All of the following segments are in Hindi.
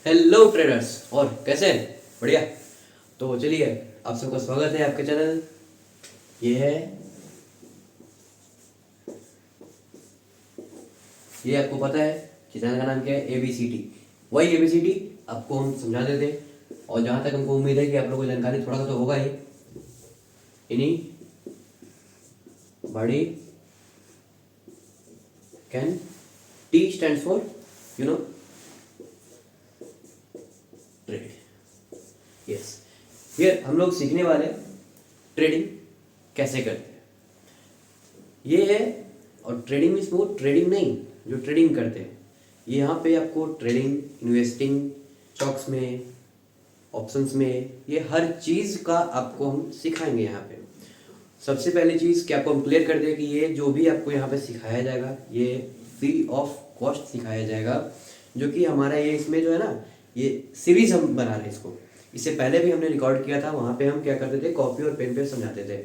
हेलो ट्रेडर्स, और कैसे हैं? बढ़िया। तो चलिए, आप सबका स्वागत है आपके चैनल। ये है ये आपको पता है कि चैनल का नाम क्या है? ABCD। वही ABCD आपको हम समझाते थे, और जहाँ तक हमको उम्मीद है कि आप लोगों को जानकारी थोड़ा सा तो होगा ही। इन्हीं बड़ी can T stands for trade. Yes, here हम लोग सीखने वाले ट्रेडिंग कैसे करते हैं, ये है। और ट्रेडिंग मीन्स वो ट्रेडिंग नहीं जो ट्रेडिंग करते हैं। ये यहाँ पे आपको ट्रेडिंग, इन्वेस्टिंग, स्टॉक्स में, ऑप्शंस में, ये हर चीज़ का आपको हम सिखाएंगे यहाँ पे। सबसे पहली चीज़ कि आपको हम क्लियर कर दें कि ये जो भी आपको यहाँ पे सिखाया जाएगा ये फ्री ऑफ कॉस्ट सिखाया जाएगा, जो कि हमारा ये इसमें जो है ना, ये सीरीज हम बना रहे हैं इसको। इससे पहले भी हमने रिकॉर्ड किया था, वहाँ पे हम क्या करते थे, कॉपी और पेन पे समझाते थे।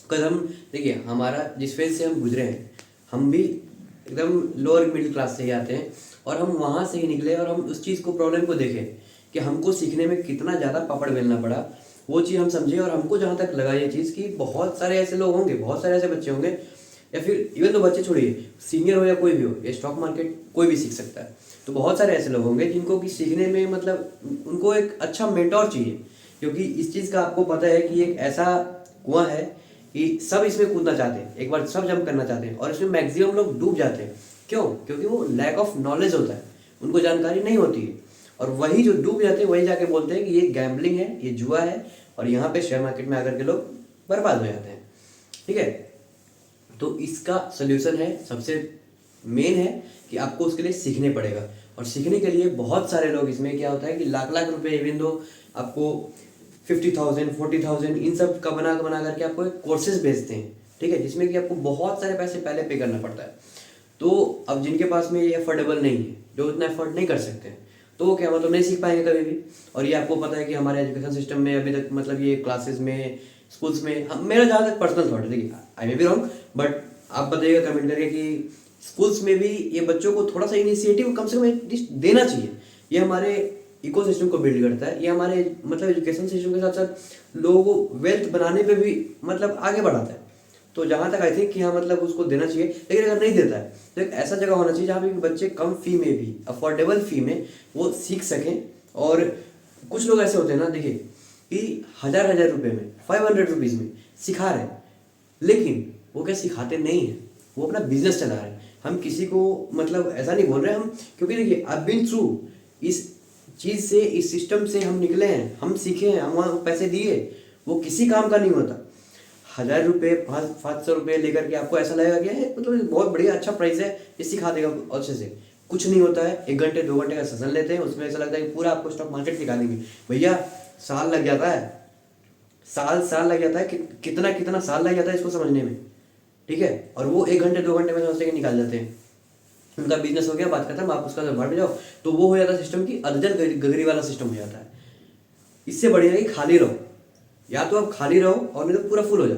कल हम देखिए, हमारा जिस फेज से हम गुजरे हैं, हम भी एकदम लोअर मिडिल क्लास से ही आते हैं, और हम वहाँ से ही निकले और हम उस चीज़ को, प्रॉब्लम को देखें कि हमको सीखने में कितना ज़्यादा पापड़ बेलना पड़ा, वो चीज़ हम समझे। और हमको जहाँ तक लगा ये चीज़ कि बहुत सारे ऐसे लोग होंगे, बहुत सारे ऐसे बच्चे होंगे, या फिर इवन तो बच्चे छोड़िए, सीनियर हो या कोई भी हो, ये स्टॉक मार्केट कोई भी सीख सकता है। तो बहुत सारे ऐसे लोग होंगे जिनको कि सीखने में मतलब उनको एक अच्छा मेंटोर चाहिए, क्योंकि इस चीज़ का आपको पता है कि एक ऐसा कुआं है कि सब इसमें कूदना चाहते हैं, एक बार सब जंप करना चाहते हैं, और इसमें मैक्सिमम लोग डूब जाते हैं। क्यों? क्योंकि वो लैक ऑफ नॉलेज होता है, उनको जानकारी नहीं होती है। और वही जो डूब जाते हैं वही जाके बोलते हैं कि ये गैम्बलिंग है, ये जुआ है, और यहाँ पे शेयर मार्केट में आकर के लोग बर्बाद हो जाते हैं। ठीक है, तो इसका सोल्यूशन है, सबसे मेन है कि आपको उसके लिए सीखने पड़ेगा। और सीखने के लिए बहुत सारे लोग, इसमें क्या होता है कि लाख लाख रुपए, इवन दो आपको 50,000 40,000 इन सब का बना करके आपको एक कोर्सेज भेजते हैं। ठीक है, जिसमें कि आपको बहुत सारे पैसे पहले पे करना पड़ता है। तो अब जिनके पास में ये अफोर्डेबल नहीं है, जो इतना अफोर्ड नहीं कर सकते हैं, तो वो क्या मतलब नहीं सीख पाएंगे कभी भी। और ये आपको पता है कि हमारे एजुकेशन सिस्टम में अभी तक मतलब ये क्लासेस में, स्कूल्स में, हम, मेरा जहाँ तक पर्सनल थॉट है, देखिए आई मे बी रॉन्ग, बट आप बताइएगा कमेंट करके कि स्कूल्स में भी ये बच्चों को थोड़ा सा इनिशिएटिव कम से कम एटलीस्ट देना चाहिए। ये हमारे इकोसिस्टम को बिल्ड करता है, ये हमारे मतलब एजुकेशन सिस्टम के साथ साथ लोगों को वेल्थ बनाने पे भी मतलब आगे बढ़ाता है। तो जहाँ तक आई थिंक कि हाँ मतलब उसको देना चाहिए, लेकिन अगर नहीं देता है तो एक ऐसा जगह होना चाहिए जहाँ पे बच्चे कम फी में भी, अफोर्डेबल फी में वो सीख सकें। और कुछ लोग ऐसे होते हैं ना, देखिए कि 1,000 रुपये में, 500 रुपीज़ में सिखा रहे हैं, लेकिन वो क्या सिखाते नहीं है, वो अपना बिजनेस चला रहे हैं। हम किसी को मतलब ऐसा नहीं बोल रहे हम, क्योंकि देखिए आई बीन थ्रू इस चीज़ से, इस सिस्टम से हम निकले हैं, हम सीखे हैं, हम वहाँ पैसे दिए, वो किसी काम का नहीं होता। 1,000 रुपये, 500 रुपये लेकर के आपको ऐसा लगेगा कि है मतलब बहुत बढ़िया अच्छा प्राइस है, ये सिखा देगा अच्छे से। कुछ नहीं होता है, 1 घंटे 2 घंटे का सेशन लेते हैं, उसमें ऐसा लगता है कि पूरा आपको स्टॉक मार्केट सिखा देंगे। भैया साल लग जाता है, साल लग जाता है, कितना कितना साल लग जाता है इसको समझने में। ठीक है, और वो 1 घंटे 2 घंटे में समझ के निकाल जाते हैं। उनका बिजनेस हो गया, बात खत्म, आप उसका भर जाओ, तो वो हो जाता है सिस्टम की अदजल गगरी वाला सिस्टम हो जाता है। इससे बढ़िया है कि खाली रहो, या तो आप खाली रहो और नहीं तो पूरा फुल हो जाओ।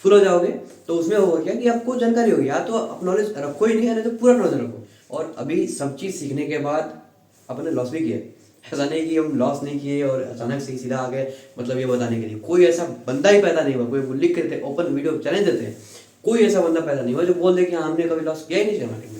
फुल हो जाओगे तो उसमें होगा क्या कि आपको जानकारी होगी, या तो आप नॉलेज रखो ही नहीं, या नहीं तो पूरा नॉलेज रखो। और अभी सब चीज़ सीखने के बाद अपने लॉस भी किया, ऐसा नहीं कि हम लॉस नहीं किए और अचानक से सीधा आ गए मतलब ये बताने के लिए। कोई ऐसा बंदा ही पैदा नहीं हुआ, कोई लिख के देते, ओपन वीडियो चैलेंज देते हैं, कोई ऐसा बंदा पैदा नहीं हुआ जो बोल दे कि हाँ हमने कभी लॉस किया ही नहीं शेयर मार्केट में।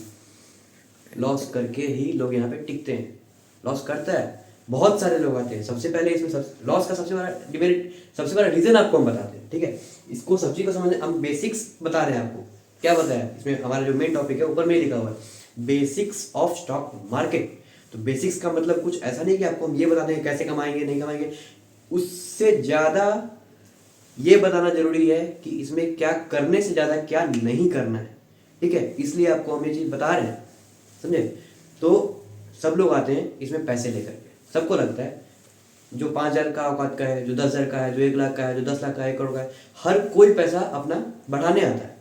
लॉस करके ही लोग यहाँ पे टिकते हैं, लॉस करता है, बहुत सारे लोग आते हैं। सबसे पहले इसमें लॉस का सबसे बड़ा डिमेरिट, सबसे बड़ा रीजन आपको हम बताते हैं। ठीक है, इसको सब चीज़ को समझने हम बेसिक्स बता रहे हैं आपको। क्या बताया इसमें, हमारा जो मेन टॉपिक है ऊपर में ही लिखा हुआ है, बेसिक्स ऑफ स्टॉक मार्केट। तो बेसिक्स का मतलब कुछ ऐसा नहीं कि आपको हम ये बता दें कैसे कमाएंगे नहीं कमाएंगे, उससे ज़्यादा ये बताना जरूरी है कि इसमें क्या करने से ज़्यादा क्या नहीं करना है। ठीक है, इसलिए आपको हम ये चीज़ बता रहे हैं, समझे। तो सब लोग आते हैं इसमें पैसे लेकर के, सबको लगता है जो 5,000 का औकात का है, जो 10,000 का है, जो 1 लाख का है, जो 10 लाख का है, 1 करोड़ का है, हर कोई पैसा अपना बढ़ाने आता है,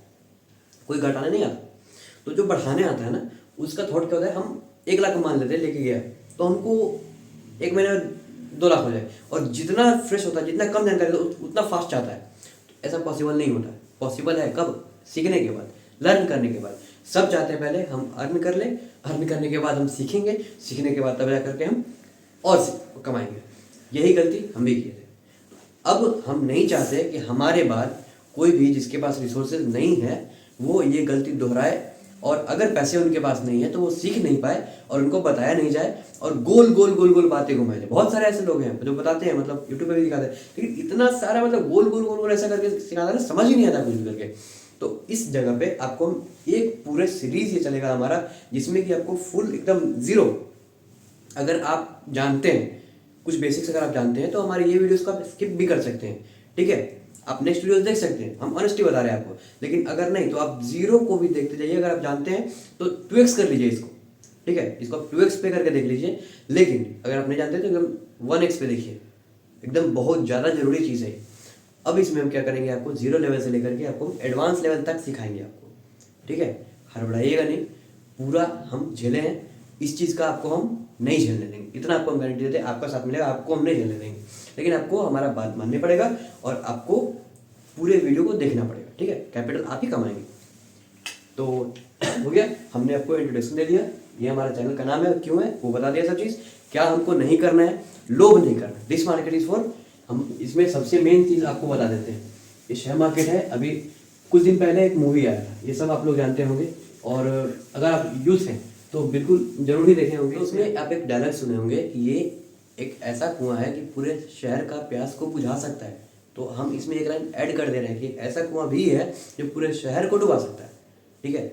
कोई घटाने नहीं आता। तो जो बढ़ाने आता है ना, उसका थॉट क्या होता है, हम 1 लाख मान लेते हैं, लेके गया तो हमको 1 महीने में 2 लाख हो जाए। और जितना फ्रेश होता है, जितना कम जानकारी उतना फास्ट चाहता है। तो ऐसा पॉसिबल नहीं होता है। पॉसिबल है कब? सीखने के बाद, लर्न करने के बाद। सब चाहते हैं पहले हम अर्न कर लें, अर्न करने के बाद हम सीखेंगे, सीखने के बाद तब जा करके हम और कमाएंगे। यही गलती हम भी किए थे। अब हम नहीं चाहते कि हमारे बाद कोई भी जिसके पास रिसोर्सेज नहीं है वो ये गलती दोहराए, और अगर पैसे उनके पास नहीं है तो वो सीख नहीं पाए और उनको बताया नहीं जाए और गोल गोल गोल गोल बातें घुमाए जाए। बहुत सारे ऐसे लोग हैं जो बताते हैं, मतलब यूट्यूब पे भी दिखाते हैं, लेकिन इतना सारा मतलब गोल गोल गोल गोल ऐसा करके सिखाता है, समझ ही नहीं आता कुछ भी करके। तो इस जगह पे आपको हम एक पूरे सीरीज ये चलेगा हमारा, जिसमें कि आपको फुल एकदम जीरो, अगर आप जानते हैं कुछ बेसिक्स अगर आप जानते हैं तो हमारे ये वीडियोस को आप स्किप भी कर सकते हैं, ठीक है। आप नेक्स्ट वीडियोस देख सकते हैं, हम ऑनेस्टली बता रहे हैं आपको। लेकिन अगर नहीं तो आप जीरो को भी देखते जाइए। अगर आप जानते हैं तो 2x कर लीजिए इसको, ठीक है, इसको आप 2x पे करके देख लीजिए। लेकिन अगर आप नहीं जानते तो एकदम 1x पे देखिए, एकदम बहुत ज़्यादा जरूरी चीज़ है। अब इसमें हम क्या करेंगे, आपको जीरो लेवल से लेकर के आपको एडवांस लेवल तक सिखाएंगे आपको, ठीक है। हड़बड़ाइएगा नहीं, पूरा हम झेले हैं इस चीज़ का, आपको हम नहीं झेलने देंगे, इतना आपको हम गारंटी देते हैं। आपका साथ मिलेगा, आपको हम नहीं झेलने देंगे, लेकिन आपको हमारा बात माननी पड़ेगा और आपको पूरे वीडियो को देखना पड़ेगा, ठीक है। कैपिटल आप ही कमाएंगे। तो हो गया, हमने आपको इंट्रोडक्शन दे दिया, ये हमारा चैनल का नाम है, क्यों है वो बता दिया सब चीज़। क्या हमको नहीं करना है, लोभ नहीं करना, दिस मार्केट इज फॉर, हम इसमें सबसे मेन चीज़ आपको बता देते हैं। ये शेयर मार्केट है, अभी कुछ दिन पहले एक मूवी आया था, ये सब आप लोग जानते होंगे, और अगर आप यूथ हैं तो बिल्कुल जरूर ही देखे होंगे। उसमें आप एक डायलॉग सुने होंगे कि ये एक ऐसा कुआं है कि पूरे शहर का प्यास को बुझा सकता है। तो हम इसमें एक लाइन ऐड कर दे रहे हैं कि ऐसा कुआं भी है जो पूरे शहर को डुबा सकता है, ठीक है।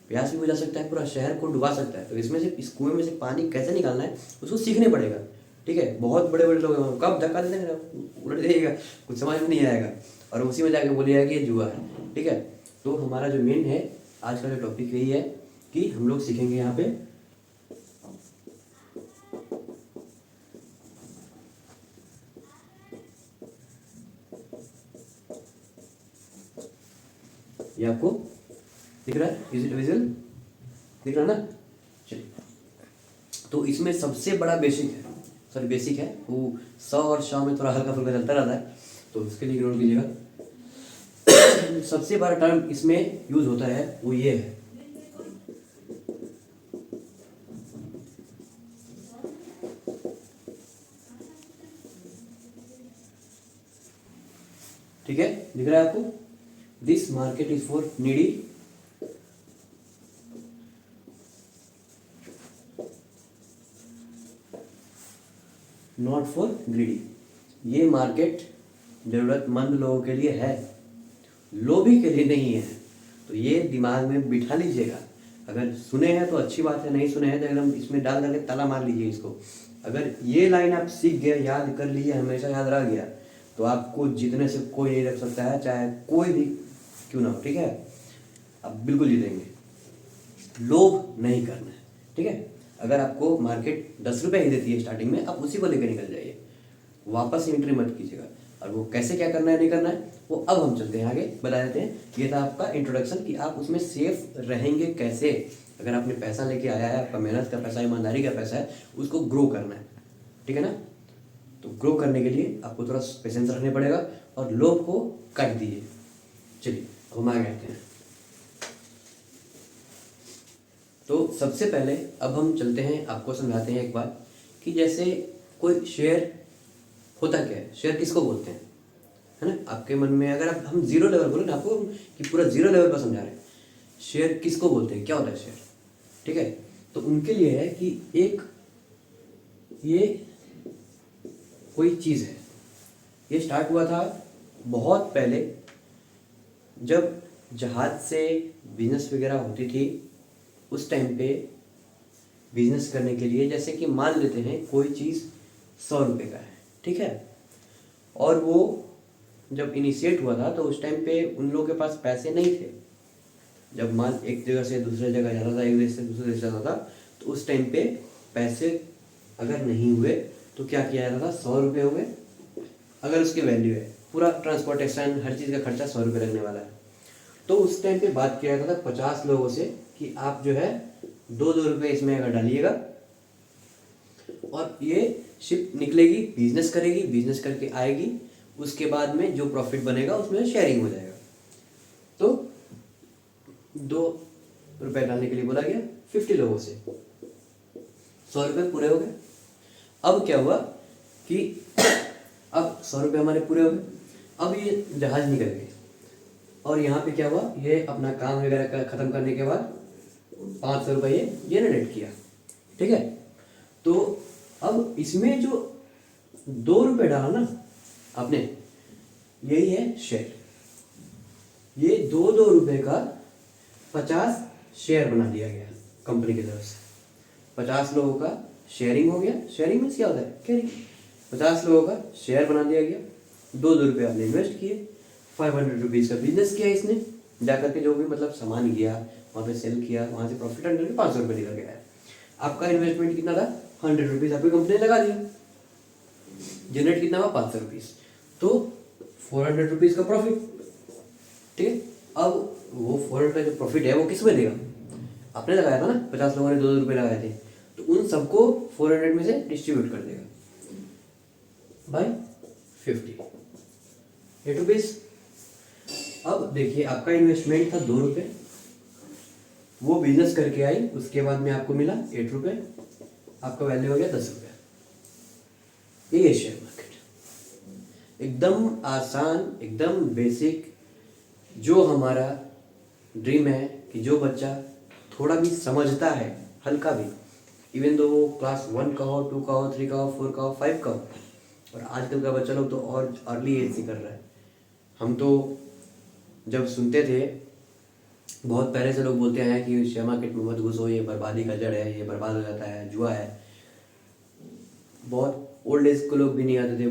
प्यास भी बुझा सकता है, पूरा शहर को डुबा सकता है। तो इसमें से, इस कुएं में से पानी कैसे निकालना है उसको सीखने पड़ेगा, ठीक है। बहुत बड़े बड़े लोग हैं, कब धक्का दे देंगे, उलट जाइएगा, कुछ समझ में नहीं आएगा और उसी में जाके बोलिएगा कि ये जुआ है, ठीक है। तो हमारा जो मेन है आज का जो टॉपिक यही है कि हम लोग सीखेंगे यहाँ पे ये आपको दिख रहा है, विजुअल दिख रहा है ना। चलिए, तो इसमें सबसे बड़ा बेसिक है, सॉरी बेसिक है वो, 100 और 100 में थोड़ा हल्का फुल्का चलता रहता है, तो उसके लिए इग्नोर कीजिएगा। सबसे बड़ा टर्म इसमें यूज होता है वो ये है, ठीक है, दिख रहा है आपको, this market is for needy, not for greedy. ये मार्केट जरूरतमंद लोगों के लिए है, लोभी के लिए नहीं है। तो ये दिमाग में बिठा लीजिएगा। अगर सुने हैं तो अच्छी बात है, नहीं सुने हैं तो एकदम इसमें डाल करके ताला मार लीजिए इसको। अगर ये लाइन आप सीख गए, याद कर लिए, हमेशा याद रह गया, तो आपको जीतने से कोई नहीं रख सकता है, चाहे कोई भी क्यों ना हो, ठीक है। आप बिल्कुल जीतेंगे। लोभ नहीं करना है, ठीक है। अगर आपको मार्केट 10 रुपये ही देती है स्टार्टिंग में, आप उसी को लेकर निकल जाइए, वापस एंट्री मत कीजिएगा। और वो कैसे क्या करना है नहीं करना है वो अब हम चलते हैं आगे, बता देते हैं। ये था आपका इंट्रोडक्शन कि आप उसमें सेफ रहेंगे कैसे। अगर आपने पैसा लेके आया है, आपका मेहनत का पैसा, ईमानदारी का पैसा है, उसको ग्रो करना है, ठीक है ना। तो ग्रो करने के लिए आपको थोड़ा पेशेंस रखने पड़ेगा और लोभ को काट दीजिए। चलिए अब हम आगे आते हैं। तो सबसे पहले अब हम चलते हैं, आपको समझाते हैं एक बात कि जैसे कोई शेयर होता क्या है, शेयर किसको बोलते हैं, है ना। आपके मन में अगर आप हम जीरो लेवल बोले ना आपको कि पूरा जीरो लेवल पर समझा रहे हैं, शेयर किसको बोलते हैं, क्या होता है शेयर, ठीक है। तो उनके लिए है कि एक ये कोई चीज़ है, ये स्टार्ट हुआ था बहुत पहले, जब जहाज से बिजनेस वगैरह होती थी। उस टाइम पे बिजनेस करने के लिए, जैसे कि मान लेते हैं कोई चीज़ 100 रुपये का है, ठीक है, और वो जब इनिशिएट हुआ था तो उस टाइम पे उन लोगों के पास पैसे नहीं थे। जब माल एक जगह से दूसरे जगह जाता था, एक देश से दूसरे देश जाता था, तो उस टाइम पे पैसे अगर नहीं हुए तो क्या किया जाता था, 100 रुपये हो गए, अगर उसकी वैल्यू है, पूरा ट्रांसपोर्टेशन हर चीज़ का खर्चा 100 रुपये लगने वाला है। तो उस टाइम पे बात किया जाता था 50 लोगों से कि आप जो है 2-2 रुपये इसमें अगर डालिएगा और ये शिप निकलेगी, बिजनेस करेगी, बिजनेस करके आएगी, उसके बाद में जो प्रॉफिट बनेगा उसमें शेयरिंग हो जाएगा। तो रुपए डालने के लिए बोला गया 50 लोगों से, 100 रुपये पूरे हो गए। अब क्या हुआ कि अब 100 रुपये हमारे पूरे हो गए। अब ये जहाज निकल गए और यहाँ पे क्या हुआ, ये अपना काम वगैरह ख़त्म करने के बाद 500 रुपये ये जनरेट किया, ठीक है। तो अब इसमें जो 2 रुपये डाला ना आपने, यही है शेयर। ये 2 रुपये का 50 शेयर बना दिया गया कंपनी की तरफ से। 50 लोगों का शेयरिंग हो गया। शेयरिंग में क्या होता है, कैरिंग। 50 लोगों का शेयर बना दिया गया। 2 रुपये आपने इन्वेस्ट किए, 500 रुपीज़ का बिजनेस किया इसने, जाकर के जो भी मतलब सामान लिया वहाँ पे सेल किया, वहाँ से प्रॉफिट अर्न करके 500 रुपये निकल गया है। आपका इन्वेस्टमेंट कितना था, 100 रुपीज़ आपकी कंपनी ने लगा दिया, जनरेट कितना हुआ 500 रुपीज़, तो 400 रुपीज़ का प्रॉफिट, ठीक है। अब वो 400 का जो प्रॉफिट है वो किस में देगा, आपने लगाया था ना, 50 लोगों ने 2 रुपये लगाए थे, तो उन सबको 400 में से डिस्ट्रीब्यूट कर देगा बाय 50 8 रुपीज़। अब देखिए आपका इन्वेस्टमेंट था 2 रुपये, वो बिजनेस करके आई, उसके बाद में आपको मिला 8 रुपये, आपका वैल्यू हो गया 10 रुपये। ये शेयर मार्केट एकदम आसान, एकदम बेसिक, जो हमारा ड्रीम है कि जो बच्चा थोड़ा भी समझता है, हल्का भी, इवन दो वो क्लास 1 का हो, 2 का हो, 3 का हो, 4 का हो, 5 का हो, और आजकल का बच्चा लोग तो और अर्ली एज से कर रहा है। हम तो जब सुनते थे, बहुत पहले से लोग बोलते हैं कि शेयर मार्केट में मत घुसो, ये बर्बादी का जड़ है, ये बर्बाद हो जाता है, जुआ है। बहुत ओल्ड एज के लोग भी नहीं आते थे,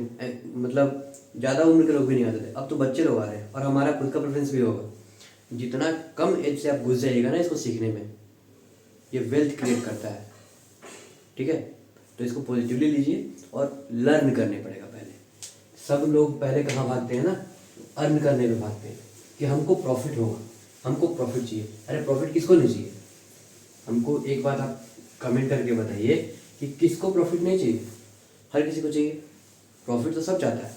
मतलब ज़्यादा उम्र के लोग भी नहीं आते थे। अब तो बच्चे लोग आ रहे हैं, और हमारा खुद का प्रेफरेंस भी होगा। जितना कम एज से आप घुस जाइएगा ना इसको सीखने में, ये वेल्थ क्रिएट करता है, ठीक है। तो इसको पॉजिटिवली लीजिए और लर्न करने पड़ेगा पहले। सब लोग पहले कहाँ भागते हैं ना, अर्न करने में भागते हैं कि हमको प्रॉफिट होगा, हमको प्रॉफिट चाहिए। अरे प्रॉफिट किसको नहीं चाहिए, हमको एक बात आप कमेंट करके बताइए कि किसको प्रॉफिट नहीं चाहिए। हर किसी को चाहिए, प्रॉफिट तो सब चाहता है,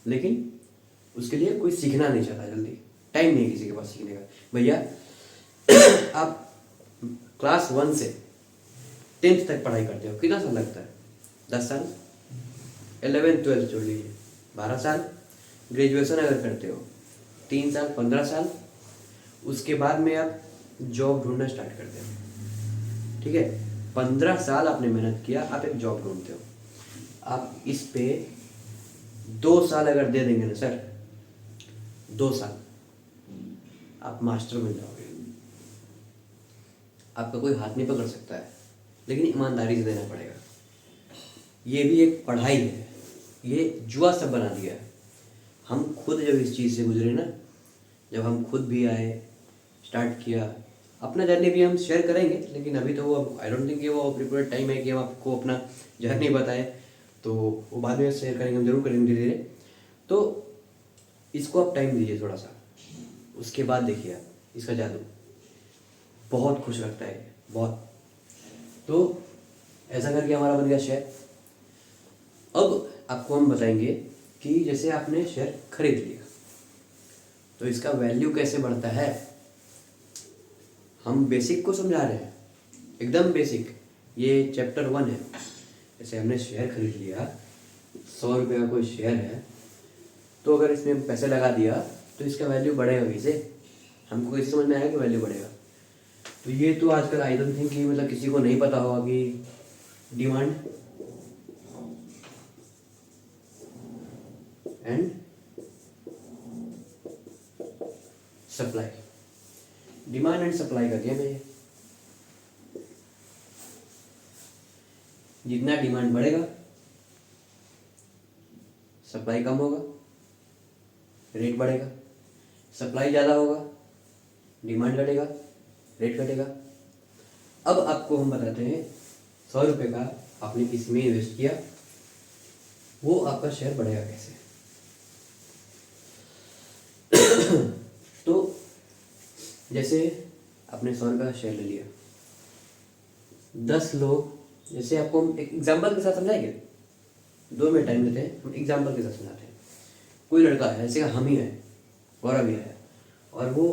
लेकिन उसके लिए कोई सीखना नहीं चाहता जल्दी, टाइम नहीं है किसी के पास सीखने का। भैया आप क्लास 1 से 10th तक पढ़ाई करते हो, कितना साल लगता है, 10 साल। 11th 12th छोड़ लीजिए, 12 साल। ग्रेजुएशन अगर करते हो 3 साल, 15 साल। उसके बाद में आप जॉब ढूंढना स्टार्ट करते हो, ठीक है। 15 साल आपने मेहनत किया, आप एक जॉब ढूंढते हो। आप इस पे 2 साल अगर दे देंगे ना सर, 2 साल आप मास्टर बन जाओगे। आपका कोई हाथ नहीं पकड़ सकता है, लेकिन ईमानदारी से देना पड़ेगा। ये भी एक पढ़ाई है, ये जुआ सब बना दिया है। हम खुद जब इस चीज़ से गुजरे ना, जब हम खुद भी आए, स्टार्ट किया अपना जर्नी, भी हम शेयर करेंगे, लेकिन अभी तो वो आई डोंट थिंक कि वो अप्रोप्रिएट टाइम है कि हम आपको अपना जर्नी बताएं, तो वो बाद में शेयर करेंगे, हम जरूर करेंगे धीरे धीरे। तो इसको आप टाइम दीजिए थोड़ा सा, उसके बाद देखिए आप इसका जादू, बहुत खुश रखता है, बहुत। तो ऐसा करके हमारा बन गया शेयर। अब आपको हम बताएंगे कि जैसे आपने शेयर खरीद लिया तो इसका वैल्यू कैसे बढ़ता है। हम बेसिक को समझा रहे हैं, एकदम बेसिक, ये चैप्टर 1 है। जैसे हमने शेयर खरीद लिया, 100 रुपये का कोई शेयर है, तो अगर इसमें पैसे लगा दिया तो इसका वैल्यू बढ़ेगा कैसे, हमको कैसे समझ में आएगा कि वैल्यू बढ़ेगा। तो ये तो आजकल आई डोंट थिंक कि मतलब किसी को नहीं पता होगा कि demand and supply, demand and supply का गेम है ये। जितना डिमांड बढ़ेगा सप्लाई कम होगा, रेट बढ़ेगा। सप्लाई ज़्यादा होगा, डिमांड घटेगा, रेट घटेगा। अब आपको हम बताते हैं 100 रुपये का आपने किसी में इन्वेस्ट किया, वो आपका शेयर बढ़ेगा कैसे। तो जैसे आपने 100 रुपये का शेयर ले लिया, 10 लोग, जैसे आपको हम एक एग्जाम्पल के साथ समझाएंगे, 2 मिनट टाइम लेते हैं, हम एग्जाम्पल के साथ समझाते हैं। कोई लड़का है, जैसे हम ही है, गौरव ही है, और वो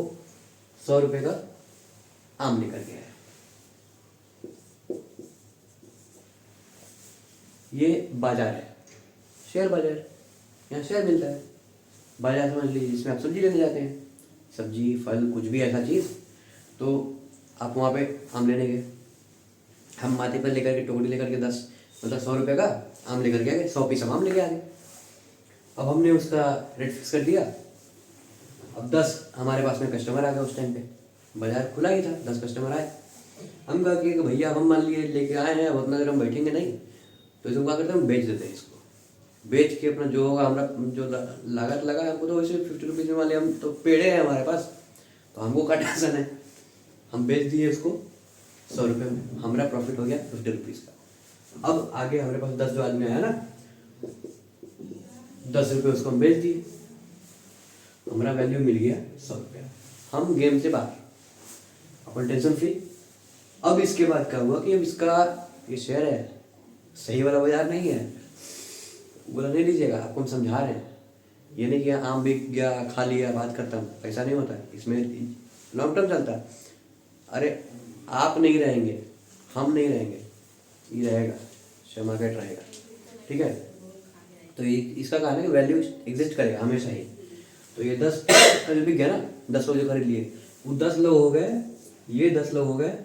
100 रुपये का आम लेकर के आए। ये बाजार है, शेयर बाजार, यहाँ शेयर मिलता है। बाजार समझ लीजिए जिसमें आप सब्जी लेने जाते हैं, सब्जी फल कुछ भी ऐसा चीज़, तो आप वहाँ पे आम लेने गए। हम माथे पर लेकर के टोकरी लेकर के 10 मतलब 100 रुपये का आम लेकर के आ गए, 100 पीस हम आम लेके आ गए। अब हमने उसका रेट फिक्स कर दिया। अब 10 हमारे पास में कस्टमर आ गए। उस टाइम पे बाजार खुला ही था, 10 कस्टमर आए। हम कहा कि भैया हम मान लिए लेके आए हैं, अब उतना देर हम बैठेंगे नहीं, तो इसको क्या करते हैं, हम बेच देते हैं। इसको बेच के अपना जो होगा हमारा जो लागत लगा है हमको, तो वैसे 50 रुपीज़ में वाले हम तो पेड़े हैं हमारे पास, तो हमको क्या टेंशन है। हम बेच दिए उसको 100 रुपये में, हमारा प्रॉफिट हो गया 50 रुपीज़ का। अब आगे हमारे पास 10 जो आदमी आया ना, 10 रुपये उसको हम बेच दिए, हमारा वैल्यू मिल गया 100 रुपया। हम गेम से बाहर, अपन टेंशन फ्री। अब इसके बाद क्या हुआ कि अब इसका ये शेयर है, सही वाला बाजार नहीं है, बोला नहीं लीजिएगा, आपको हम समझा रहे हैं। ये नहीं कि आम बिक गया खा लिया बात करता हूँ, ऐसा नहीं होता है, इसमें लॉन्ग टर्म चलता है। अरे आप नहीं रहेंगे, हम नहीं रहेंगे, ये रहेगा, शेयर मार्केट रहेगा, ठीक है। तो ये इसका कहा है कि वैल्यू एग्जिस्ट करेगा हमेशा ही। तो ये 10 का जो बिक गया ना, 10 लोग जो खरीद लिए, वो 10 लोग हो गए, ये 10 लोग हो गए,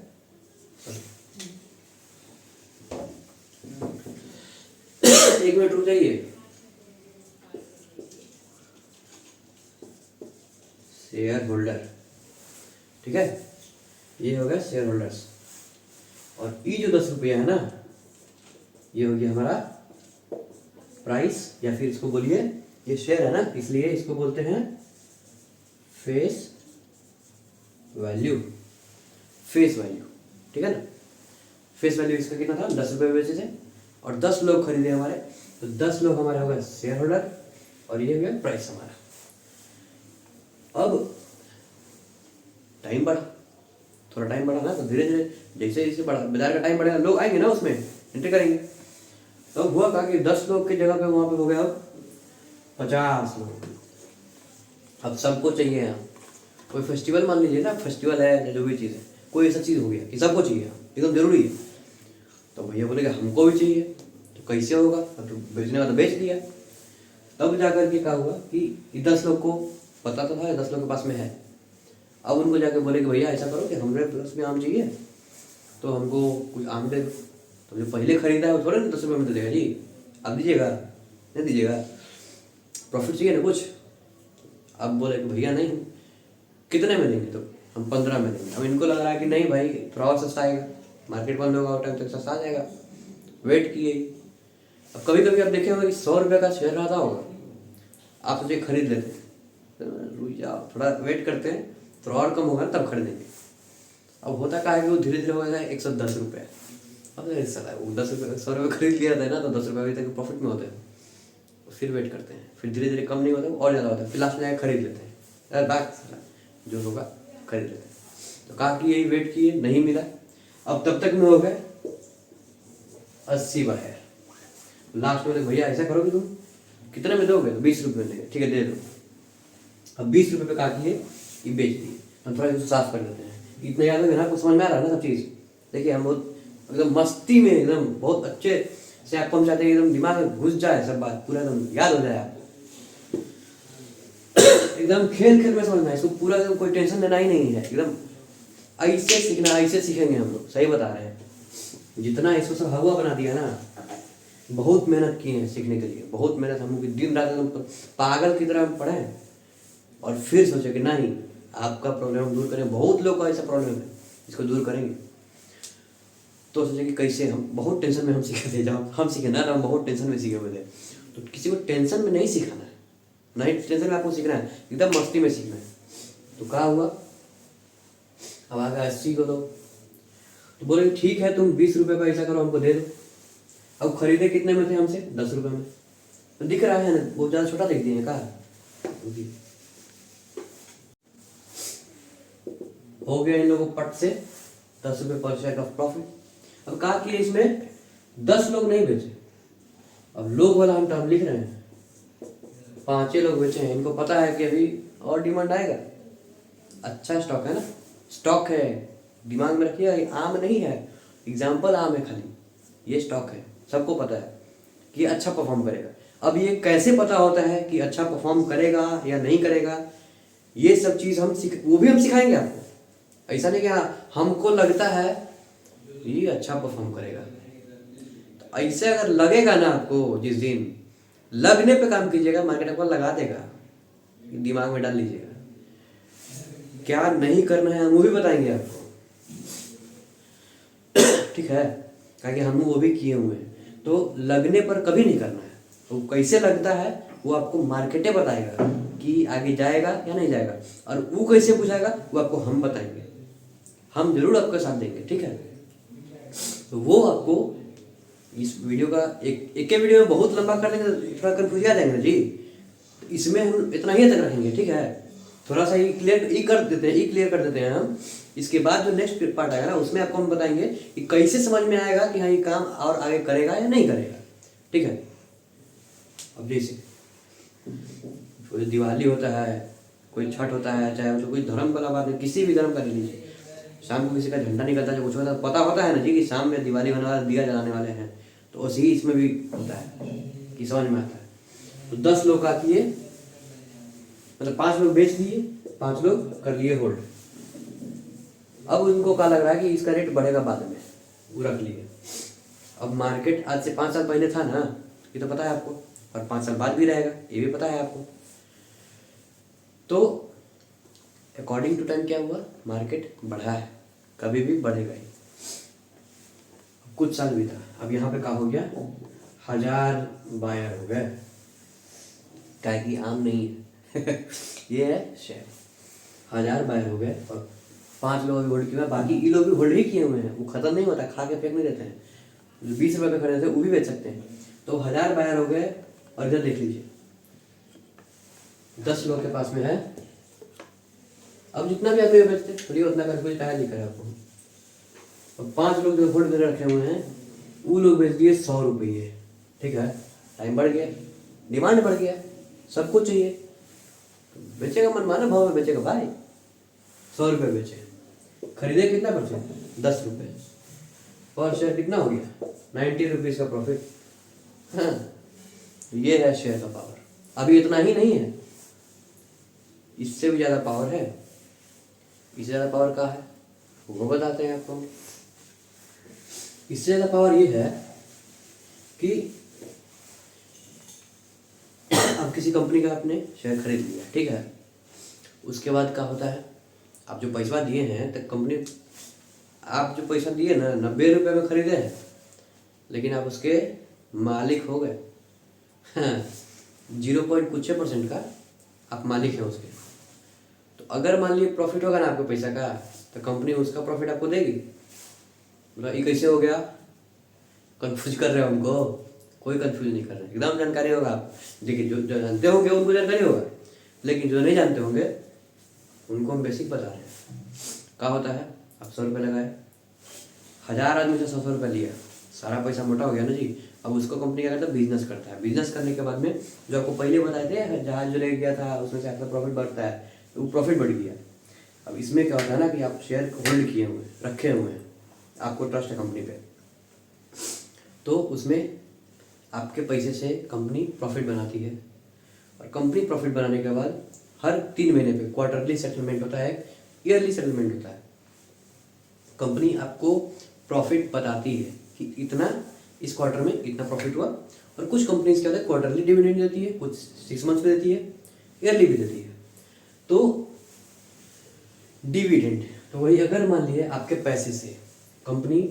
एक मिनट रुक जाइए। शेयर होल्डर, ठीक है, ये हो गया शेयर होल्डर्स। और ये जो 10 रुपया है ना, ये हो गया हमारा प्राइस, या फिर इसको बोलिए, ये शेयर है ना, इसलिए इसको बोलते हैं फेस वैल्यू। फेस वैल्यू, ठीक है ना। फेस वैल्यू इसका कितना था, 10 रुपये बेचे थे और 10 लोग खरीदे हमारे, तो 10 लोग हमारे हो गए शेयर होल्डर, और ये हो गया प्राइस हमारा। अब टाइम बढ़ा, थोड़ा टाइम बढ़ा ना, तो धीरे धीरे जैसे जैसे बढ़ा बाजार का टाइम बढ़ेगा, लोग आएंगे ना उसमें एंट्री करेंगे। तो अब हुआ कि 10 लोग की जगह पे वहाँ पे हो गया अब 50 लोग। अब सबको चाहिए यहाँ, कोई फेस्टिवल मान लीजिए ना, फेस्टिवल है या जो भी चीज़ है, कोई ऐसा चीज़ हो गया कि सबको चाहिए, एकदम जरूरी है। तो भैया बोले कि हमको भी चाहिए, तो कैसे होगा, अब तो बेचने वाला बेच दिया। तब जाकर के क्या हुआ कि 10 लोग को पता तो था 10 लोग के पास में है। अब उनको जाके बोले कि भैया ऐसा करो कि हमारे प्लस में आम चाहिए, तो हमको कुछ आम दे दो। तो जो पहले खरीदा है वो थोड़े ना 10 रुपये में दे देगा जी, अब दीजिएगा नहीं दीजिएगा, प्रॉफिट चाहिए ना कुछ। अब बोले कि भैया नहीं, कितने में देंगे, तो हम 15 में देंगे। अब इनको लग रहा है कि नहीं भाई थोड़ा और सस्ता आएगा, मार्केट बंद होगा और टाइम तक सस्ता आ जाएगा। वेट किए। अब कभी कभी आप देखे होगा कि 100 रुपये का शेयर रहता होगा, आप सोचिए खरीद लेते हैं, रुक जाओ थोड़ा वेट करते हैं, थोड़ा और कम होगा तब खरीदेंगे। अब होता क्या है कि वो धीरे धीरे हो गया 110 रुपये। अब सला वो 10 रुपये 100 रुपये खरीद लिया था ना, तो 10 रुपये अभी तक प्रॉफिट में होते हैं। फिर वेट करते हैं, फिर धीरे धीरे कम नहीं होता और ज़्यादा होता है, फिर लास्ट में जाकर खरीद लेते हैं, यार बैक जो होगा खरीद लेते हैं। तो कहा कि यही वेट किए, नहीं मिला। अब तब तक में हो गए 80 बाहर। लास्ट में भैया ऐसा करो कि तुम कितने में दोगे, तो 20 रुपये में देंगे, ठीक है दे दो। अब 20 रुपये पे कहा कि ये बेच दिए। हम थोड़ा इसको साफ कर देते हैं, इतना याद है ना, आपको समझ में आ रहा है ना सब चीज़। देखिए हम बहुत एकदम मस्ती में, एकदम बहुत अच्छे से आपको हम चाहते हैं एकदम दिमाग में घुस जाए सब बात, पूरा एकदम याद हो जाए आपको, एकदम खेल खेल में समझना है इसको, पूरा एकदम कोई टेंशन लेना ही नहीं है, एकदम ऐसे सीखना, ऐसे सीखेंगे हम लोग, सही बता रहे हैं। जितना इसको सब हवा बना दिया ना, बहुत मेहनत की है सीखने के लिए, बहुत मेहनत। हम लोग दिन रात एकदम पागल की तरह पढ़े और फिर सोचे कि नहीं आपका प्रॉब्लम हम दूर करें। बहुत लोग का ऐसा प्रॉब्लम है, इसको दूर करेंगे। तो सोचे कि कैसे, हम बहुत टेंशन में हम सीखे थे, जब हम सीखे ना तो हम बहुत टेंशन में सीखे हुए थे। तो किसी को टेंशन में नहीं सिखाना है, नहीं टेंशन में आपको सीखना है, एकदम मस्ती में सीखना है। तो क्या हुआ, अब आ गया 80 को, तो बोले ठीक है तुम 20 रुपये का ऐसा करो हमको दे दो। अब खरीदे कितने में थे हमसे, 10 रुपये में। तो दिख रहा है ना, बहुत ज़्यादा छोटा देख दिए कहा, हो गया इन लोगों को पट से 10 रुपये पर शेयर का प्रॉफिट। अब कहा कि इसमें 10 लोग नहीं बेचे, अब लोग वाला हम टर्म लिख रहे हैं, 5 लोग बेचे हैं। इनको पता है कि अभी और डिमांड आएगा, अच्छा स्टॉक है ना, स्टॉक है, दिमाग में रखिएगा ये आम नहीं है, एग्जाम्पल आम है खाली, ये स्टॉक है, सबको पता है कि अच्छा परफॉर्म करेगा। अब ये कैसे पता होता है कि अच्छा परफॉर्म करेगा या नहीं करेगा, ये सब चीज़ वो भी हम सिखाएंगे आपको। ऐसा नहीं कि हाँ हमको लगता है ये अच्छा परफॉर्म करेगा, तो ऐसे अगर लगेगा ना आपको, जिस दिन लगने पे काम कीजिएगा, मार्केट आपको लगा देगा, दिमाग में डाल लीजिएगा। क्या नहीं करना है हम वो भी बताएंगे आपको, ठीक है, क्योंकि हम वो भी किए हुए हैं। तो लगने पर कभी नहीं करना है, तो कैसे लगता है वो आपको मार्केटे बताएगा कि आगे जाएगा या नहीं जाएगा, और वो कैसे पूछाएगा वो आपको हम बताएंगे, हम जरूर आपका साथ देंगे, ठीक है। तो वो आपको इस वीडियो का एक वीडियो में बहुत लंबा कर देंगे, थोड़ा कन्फ्यूज आ जाएंगे जी, तो इसमें हम इतना ही तक रखेंगे, ठीक है। थोड़ा सा ये क्लियर कर देते हैं हम। इसके बाद जो नेक्स्ट पार्ट आएगा ना, उसमें आपको हम बताएंगे कि कैसे समझ में आएगा कि हाँ ये काम और आगे करेगा या नहीं करेगा, ठीक है। अब जैसे कोई दिवाली होता है, कोई छठ होता है, चाहे मतलब कोई धर्म वाला बात है, किसी भी धर्म का ले लीजिए, शाम को किसी का झंडा निकलता है, कुछ होता है, पता होता है ना जी कि शाम में दिवाली होने वाला, दिया जलाने वाले हैं, तो वैसे ही इसमें भी होता है कि समझ में आता है। तो 10 लोग का किए, मतलब 5 लोग बेच दिए, 5 लोग कर लिए होल्ड। अब उनको क्या लग रहा है कि इसका रेट बढ़ेगा बाद में, वो रख लिए। अब मार्केट आज से 5 साल पहले था ना, ये तो पता है आपको, और 5 साल बाद भी रहेगा, ये भी पता है आपको। तो अकॉर्डिंग टू टाइम क्या हुआ, मार्केट बढ़ा है, कभी भी बढ़ेगा ही। कुछ साल भी था, अब यहाँ पे क्या हो गया, 1000 बायर हो गए, क्या कि आम नहीं है ये है शेयर, 1000 बायर हो गए, और 5 लोग अभी होल्ड किया, बाकी ये लोग भी होल्ड ही किए हुए हैं, वो खत्म नहीं होता, खा के फेंक नहीं देते हैं, जो 20 रुपये पे खरीदते हैं वो भी बेच सकते हैं। तो 1000 बायर हो गए, और इधर देख लीजिए 10 लोग के पास में है, अब जितना भी आदमी बेचते थोड़ी उतना कर कुछ कहा नहीं करा आपको। और 5 लोग जो होल्ड कर रखे हुए हैं वो लोग बेच दिए 100 रुपये, ठीक है। टाइम बढ़ गया, डिमांड बढ़ गया, सबको चाहिए, तो बेचेगा मनमाना भाव में बेचेगा भाई, 100 रुपये बेचे, खरीदे कितना परसेंट, 10 रुपये पर शेयर, कितना हो गया 90 रुपीज़ का प्रॉफिट। हाँ, ये है शेयर का पावर। अभी इतना ही नहीं है, इससे भी ज़्यादा पावर है, इससे ज़्यादा पावर का है वो बताते हैं आपको। इससे ज़्यादा पावर ये है कि अब किसी कंपनी का आपने शेयर खरीद लिया, ठीक है, उसके बाद क्या होता है, आप जो पैसा दिए हैं तो कंपनी, आप जो पैसा दिए ना 90 रुपये में खरीदे हैं, लेकिन आप उसके मालिक हो गए, हाँ 0.कुछ% का आप मालिक हैं उसके। तो अगर मान लीजिए प्रॉफिट होगा ना आपको पैसा का, तो कंपनी उसका प्रॉफिट आपको देगी। मतलब ये कैसे हो गया, कंफ्यूज कर रहे हो हमको, कोई कंफ्यूज नहीं कर रहे, एकदम जानकारी होगा आप। देखिए जो जानते होंगे उनको जानकारी होगा, लेकिन जो नहीं जानते होंगे उनको हम बेसिक बता रहे हैं। क्या होता है, आप 100 रुपये लगाए, 1000 आदमी से 100 रुपये लिया, सारा पैसा मोटा हो गया ना जी। अब उसको कंपनी क्या करता है, बिजनेस करता है, बिजनेस करने के बाद में जो आपको पहले बताए थे जहाज जो ले गया था उसमें से आपका प्रॉफिट बढ़ता है, तो वो प्रॉफिट बढ़ गया। अब इसमें क्या होता है ना कि आप शेयर होल्ड किए हुए रखे हुए हैं, आपको ट्रस्ट है कंपनी पे, तो उसमें आपके पैसे से कंपनी प्रॉफिट बनाती है, और कंपनी प्रॉफिट बनाने के बाद हर 3 महीने पे क्वार्टरली सेटलमेंट होता है, ईयरली सेटलमेंट होता है। कंपनी आपको प्रॉफिट बताती है कि इतना इस क्वार्टर में इतना प्रॉफिट हुआ, और कुछ कंपनीज क्या होता है क्वार्टरली डिविडेंड देती है, कुछ 6 मंथ्स में देती है, ईयरली भी देती है। तो डिविडेंड, तो वही अगर मान लीजिए आपके पैसे से कंपनी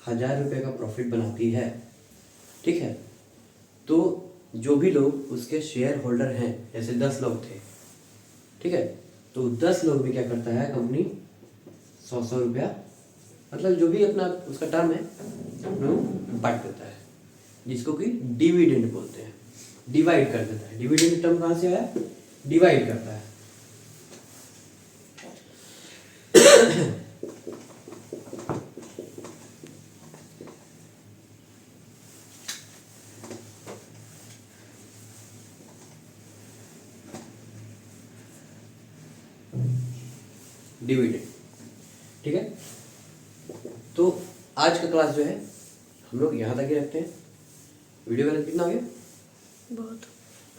1000 रुपये का प्रॉफिट बनाती है, ठीक है, तो जो भी लोग उसके शेयर होल्डर हैं, जैसे 10 लोग थे, ठीक है, तो 10 लोग में क्या करता है कंपनी 100 रुपया, मतलब जो भी अपना उसका टर्म है बांट देता है, जिसको कि डिविडेंड बोलते हैं, डिवाइड कर देता है। डिविडेंड टर्म कहाँ से आया, डिवाइड करता है। डिविडेंड, ठीक है। आज का क्लास जो है हम लोग यहाँ तक ही रखते हैं। वीडियो का कितना हो गया? बहुत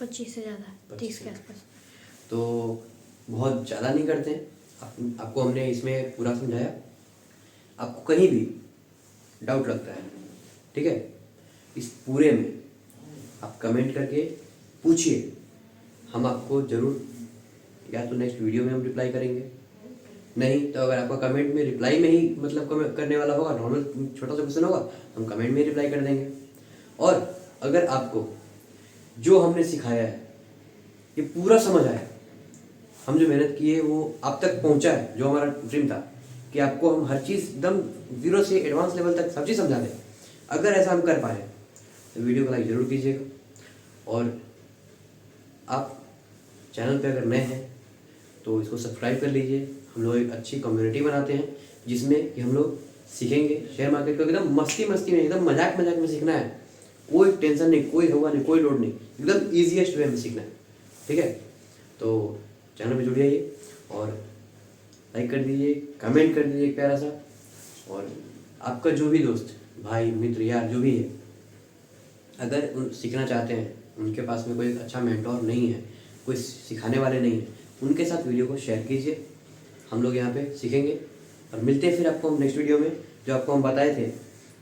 25 से ज़्यादा, 30 के आसपास। तो बहुत ज़्यादा नहीं करते हैं। आपको हमने इसमें पूरा समझाया। आपको कहीं भी डाउट लगता है, ठीक है, इस पूरे में आप कमेंट करके पूछिए, हम आपको ज़रूर या तो नेक्स्ट वीडियो में हम रिप्लाई करेंगे, नहीं तो अगर आपका कमेंट में रिप्लाई में ही मतलब कमेंट करने वाला होगा, नॉर्मल छोटा सा क्वेश्चन होगा, हम कमेंट में रिप्लाई कर देंगे। और अगर आपको जो हमने सिखाया है ये पूरा समझ आया, हम जो मेहनत की है वो आप तक पहुंचा है, जो हमारा ड्रीम था कि आपको हम हर चीज़ एकदम जीरो से एडवांस लेवल तक सब चीज़ समझा दें, अगर ऐसा हम कर पाए तो वीडियो को लाइक ज़रूर कीजिएगा। और आप चैनल पे अगर नए हैं तो इसको सब्सक्राइब कर लीजिए। हम लोग एक अच्छी कम्युनिटी बनाते हैं जिसमें कि हम लोग सीखेंगे शेयर मार्केट को एकदम मस्ती मस्ती में, एकदम मजाक मजाक में सीखना है। कोई टेंशन नहीं, कोई हुआ नहीं, कोई लोड नहीं, एकदम ईजीएस्ट वे में सीखना है, ठीक है। तो चैनल में जुड़ जाइए और लाइक कर दीजिए, कमेंट कर दीजिए एक प्यारा सा। और आपका जो भी दोस्त, भाई, मित्र, यार जो भी है, अगर सीखना चाहते हैं, उनके पास में कोई अच्छा मेंटोर नहीं है, कोई सिखाने वाले नहीं है, उनके साथ वीडियो को शेयर कीजिए। हम लोग यहाँ पे सीखेंगे और मिलते हैं फिर आपको हम नेक्स्ट वीडियो में। जो आपको हम बताए थे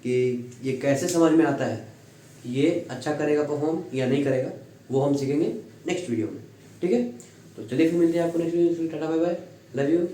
कि ये कैसे समझ में आता है कि ये अच्छा करेगा परफॉर्म या नहीं करेगा, वो हम सीखेंगे नेक्स्ट वीडियो में, ठीक है। तो चलिए फिर मिलते हैं आपको नेक्स्ट वीडियो में। Tata bye bye, love you.